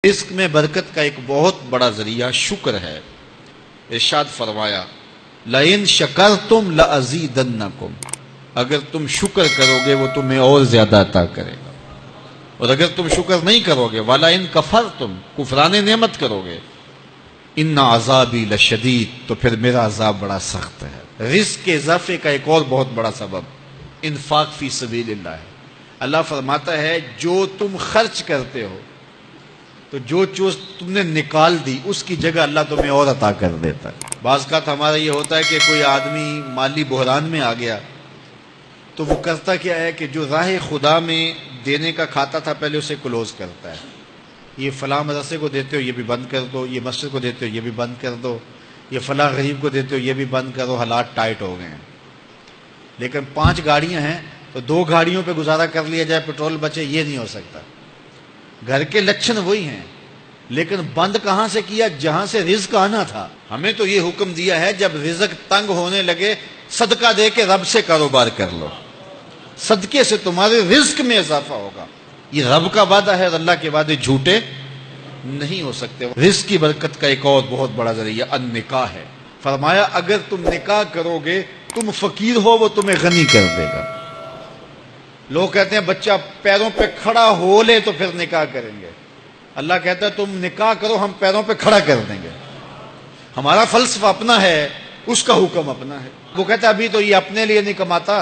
رزق میں برکت کا ایک بہت بڑا ذریعہ شکر ہے۔ ارشاد فرمایا لَإِن شَكَرْتُمْ لَأَزِيدَنَّكُمْ، اگر تم شکر کرو گے وہ تمہیں اور زیادہ عطا کرے گا، اور اگر تم شکر نہیں کرو گے وَلَئِن كَفَرْتُمْ، کفران نعمت کرو گے، إِنَّ عَذَابِي لَشَدِيدٌ، تو پھر میرا عذاب بڑا سخت ہے۔ رزق کے اضافے کا ایک اور بہت بڑا سبب انفاق فی سبیل اللہ ہے۔ اللہ فرماتا ہے جو تم خرچ کرتے ہو تو جو چیز تم نے نکال دی اس کی جگہ اللہ تمہیں اور عطا کر دیتا ہے۔ بعض کا ہمارا یہ ہوتا ہے کہ کوئی آدمی مالی بحران میں آ گیا تو وہ کرتا کیا ہے کہ جو راہ خدا میں دینے کا کھاتا تھا پہلے اسے کلوز کرتا ہے، یہ فلاں مدرسے کو دیتے ہو یہ بھی بند کر دو، یہ مسجد کو دیتے ہو یہ بھی بند کر دو، یہ فلاں غریب کو دیتے ہو یہ بھی بند کرو، حالات ٹائٹ ہو گئے ہیں۔ لیکن 5 گاڑیاں ہیں تو 2 گاڑیوں پہ گزارا کر لیا جائے، پیٹرول بچے، یہ نہیں ہو سکتا۔ گھر کے لچھن وہی ہیں لیکن بند کہاں سے کیا؟ جہاں سے رزق آنا تھا۔ ہمیں تو یہ حکم دیا ہے جب رزق تنگ ہونے لگے صدقہ دے کے رب سے کاروبار کر لو، صدقے سے تمہارے رزق میں اضافہ ہوگا۔ یہ رب کا وعدہ ہے اور اللہ کے وعدے جھوٹے نہیں ہو سکتے۔ رزق کی برکت کا ایک اور بہت بڑا ذریعہ النکاح ہے۔ فرمایا اگر تم نکاح کرو گے، تم فقیر ہو وہ تمہیں غنی کر دے گا۔ لوگ کہتے ہیں بچہ پیروں پہ کھڑا ہو لے تو پھر نکاح کریں گے، اللہ کہتا ہے تم نکاح کرو ہم پیروں پہ کھڑا کر دیں گے۔ ہمارا فلسفہ اپنا ہے، اس کا حکم اپنا ہے۔ وہ کہتا ہے ابھی تو یہ اپنے لیے نہیں کماتا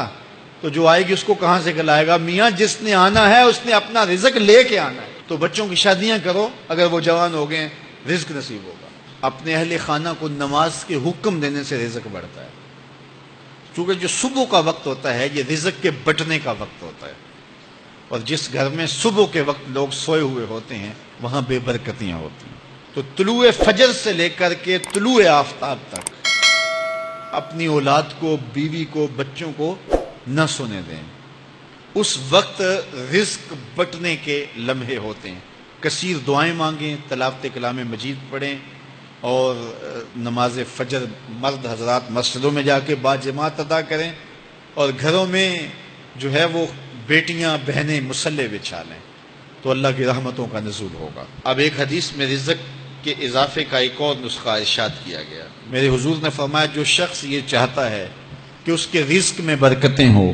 تو جو آئے گی اس کو کہاں سے کھلائے گا؟ میاں جس نے آنا ہے اس نے اپنا رزق لے کے آنا ہے۔ تو بچوں کی شادیاں کرو، اگر وہ جوان ہو گئے رزق نصیب ہوگا۔ اپنے اہل خانہ کو نماز کے حکم دینے سے رزق بڑھتا ہے، کیونکہ جو صبح کا وقت ہوتا ہے یہ رزق کے بٹنے کا وقت ہوتا ہے، اور جس گھر میں صبح کے وقت لوگ سوئے ہوئے ہوتے ہیں وہاں بے برکتیاں ہوتی ہیں۔ تو طلوع فجر سے لے کر کے طلوع آفتاب تک اپنی اولاد کو، بیوی کو، بچوں کو نہ سونے دیں۔ اس وقت رزق بٹنے کے لمحے ہوتے ہیں۔ کثیر دعائیں مانگیں، تلاوت کلام مجید پڑھیں، اور نماز فجر مرد حضرات مسجدوں میں جا کے باجماعت ادا کریں، اور گھروں میں جو ہے وہ بیٹیاں بہنیں مصلے بچھا لیں تو اللہ کی رحمتوں کا نزول ہوگا۔ اب ایک حدیث میں رزق کے اضافے کا ایک اور نسخہ ارشاد کیا گیا۔ میرے حضور نے فرمایا جو شخص یہ چاہتا ہے کہ اس کے رزق میں برکتیں ہوں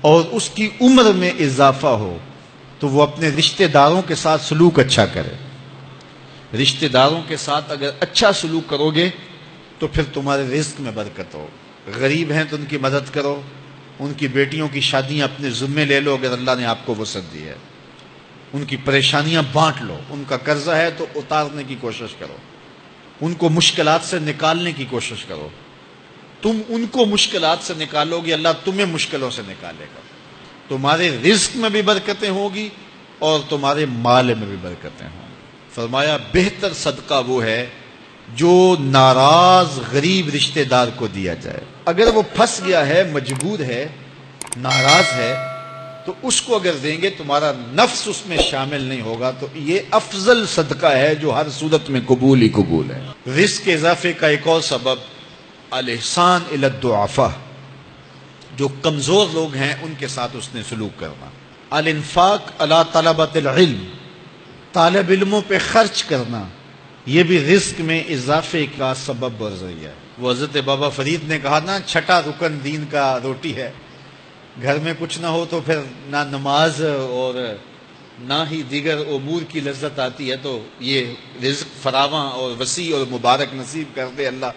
اور اس کی عمر میں اضافہ ہو تو وہ اپنے رشتہ داروں کے ساتھ سلوک اچھا کرے۔ رشتہ داروں کے ساتھ اگر اچھا سلوک کرو گے تو پھر تمہارے رزق میں برکت ہو۔ غریب ہیں تو ان کی مدد کرو، ان کی بیٹیوں کی شادیاں اپنے ذمے لے لو اگر اللہ نے آپ کو وسعت دی ہے، ان کی پریشانیاں بانٹ لو، ان کا قرضہ ہے تو اتارنے کی کوشش کرو، ان کو مشکلات سے نکالنے کی کوشش کرو۔ تم ان کو مشکلات سے نکالو گے اللہ تمہیں مشکلوں سے نکالے گا۔ تمہارے رزق میں بھی برکتیں ہوگی اور تمہارے مال میں بھی برکتیں ہوں گی۔ فرمایا بہتر صدقہ وہ ہے جو ناراض غریب رشتہ دار کو دیا جائے۔ اگر وہ پھنس گیا ہے، مجبور ہے، ناراض ہے، تو اس کو اگر دیں گے تمہارا نفس اس میں شامل نہیں ہوگا، تو یہ افضل صدقہ ہے جو ہر صورت میں قبول ہی قبول ہے۔ رزق کے اضافے کا ایک اور سبب الاحسان الی الضعفاء، جو کمزور لوگ ہیں ان کے ساتھ اس نے سلوک کرنا۔ الانفاق علی طلبۃ العلم، طالب علموں پہ خرچ کرنا، یہ بھی رزق میں اضافے کا سبب اور ذریعہ ہے۔ وہ حضرت بابا فرید نے کہا نا 6واں رکن دین کا روٹی ہے۔ گھر میں کچھ نہ ہو تو پھر نہ نماز اور نہ ہی دیگر امور کی لذت آتی ہے، تو یہ رزق فراواں اور وسیع اور مبارک نصیب کر دے اللہ۔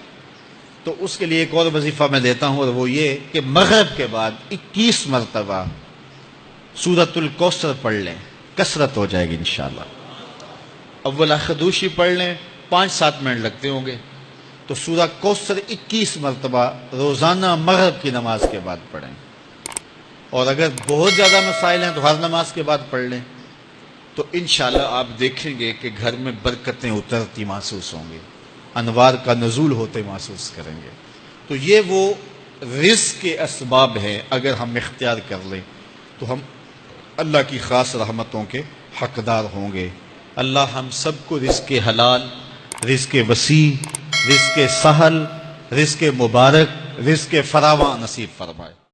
تو اس کے لیے ایک اور وظیفہ میں دیتا ہوں، اور وہ یہ کہ مغرب کے بعد 21 مرتبہ سورۃ الکوثر پڑھ لیں، کثرت ہو جائے گی انشاءاللہ۔ اول خدوشی پڑھ لیں، 5-7 منٹ لگتے ہوں گے، تو سورہ کوثر 21 مرتبہ روزانہ مغرب کی نماز کے بعد پڑھیں، اور اگر بہت زیادہ مسائل ہیں تو ہر نماز کے بعد پڑھ لیں، تو انشاءاللہ آپ دیکھیں گے کہ گھر میں برکتیں اترتی محسوس ہوں گی، انوار کا نزول ہوتے محسوس کریں گے۔ تو یہ وہ رزق کے اسباب ہیں، اگر ہم اختیار کر لیں تو ہم اللہ کی خاص رحمتوں کے حقدار ہوں گے۔ اللہ ہم سب کو رزق حلال، رزق وسیع، رزق سہل، رزق مبارک، رزق فراواں نصیب فرمائے۔